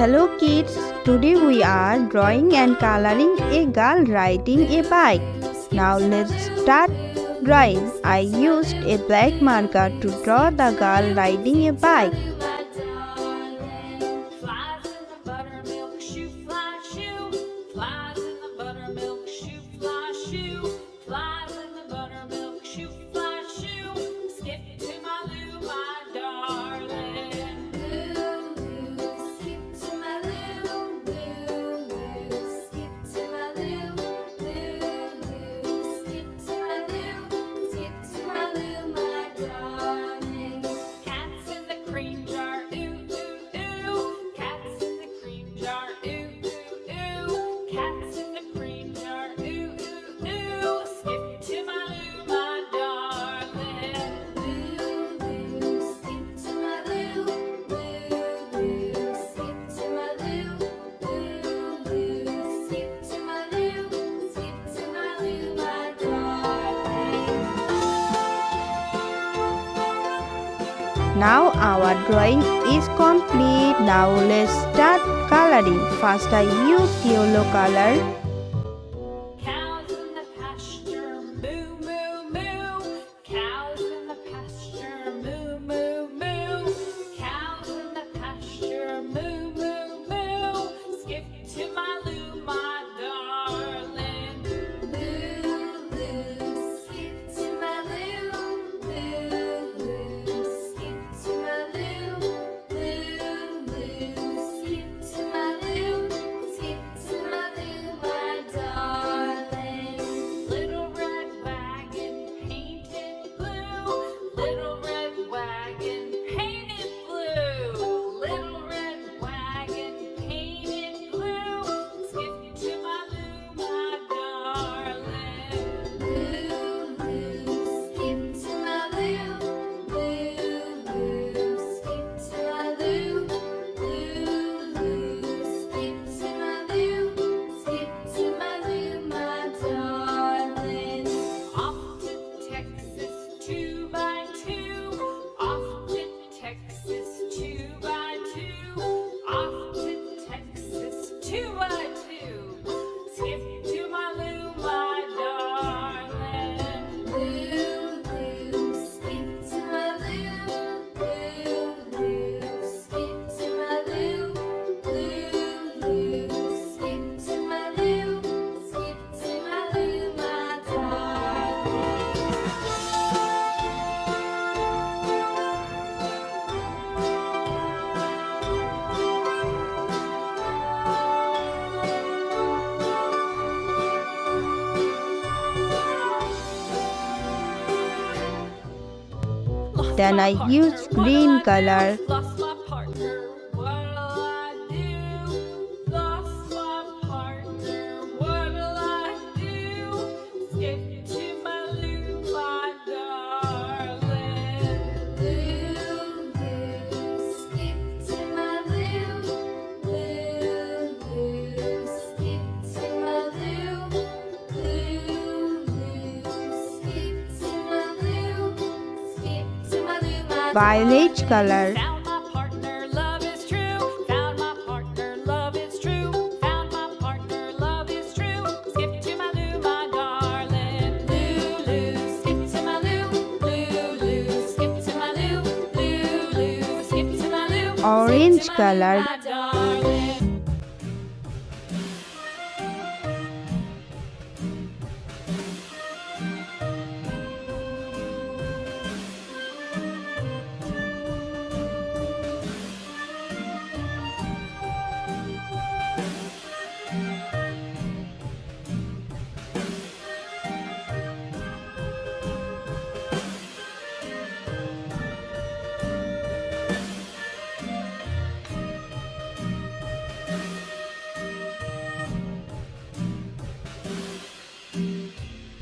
Hello kids, today we are drawing and coloring a girl riding a bike. Now let's start drawing. I used a black marker to draw the girl riding a bike. Now our drawing is complete. Now let's start coloring. First I used yellow color. Cows in the pasture, moo moo moo. Cows in the pasture, moo moo moo. Cows in the pasture, moo moo moo. Skip to my loo, my darling. Loo loo, skip to my loo. Loo loo, skip to my loo. Loo loo, skip to my loo. Skip to my loo, my darling. Little red wagon painted blue. Little red wagon painted blue. Little red wagon painted blue. Skip to my loo, my darling. Loo loo, skip to my loo. Loo loo, skip to my loo. Loo loo, skip to my loo. Skip to my loo, my darling. Off to Texas 2x2. Off to Texas 2x2. Off to Texas 2x2. Skip to my loo, my darling. Loo loo, skip to my loo. Loo loo, skip to my loo. Loo loo, skip to my loo. Skip to my loo, my darling. Then I used green color. Lost my partner, what'll I do? Lost my partner, what'll I do? Skip to my loo, my darling. Loo loo, skip to my loo. Loo loo, skip to my loo. Loo loo, skip to my loo. Skip to my loo, my Violet color. Found my partner, love is true. Found my partner, love is true. Found my partner, love is true. Skip to my loo, my darling. Loo loo, skip to my loo. Loo loo, skip to my loo. Loo loo, skip to my loo. Orange Skip to my loo, color. my darling.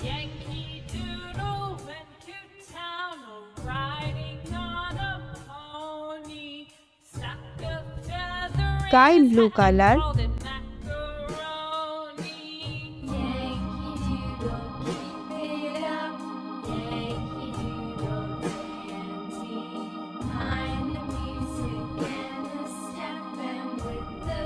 Yankee Doodle went to town, riding on a pony. Stuck a feather Sky in his blue hat and color. called it macaroni. Yankee Doodle, keep it up. Yankee Doodle dandy. Mind the music and the step, and with the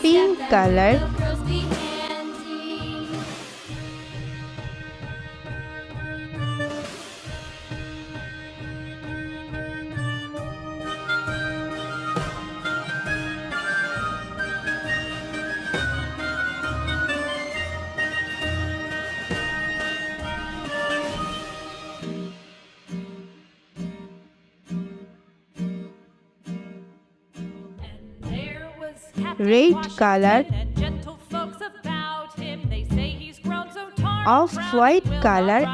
Pink color. Red color. Off-white color.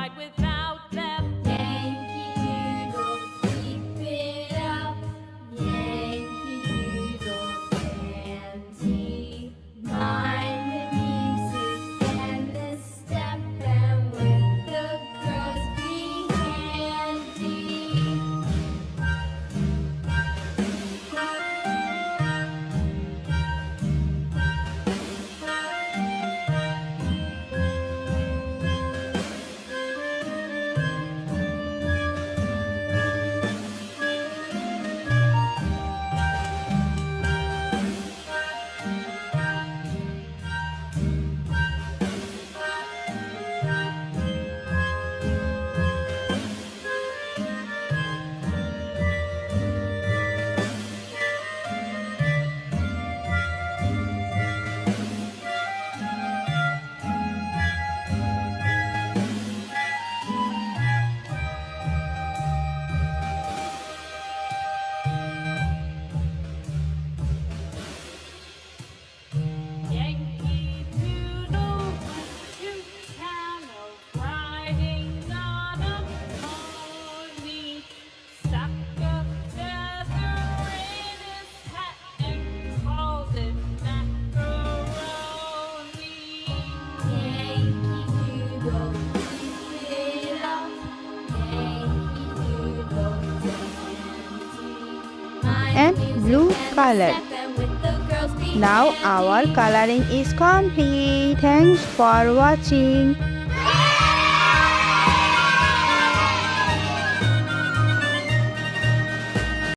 And blue color. Now our coloring is complete. Thanks for watching.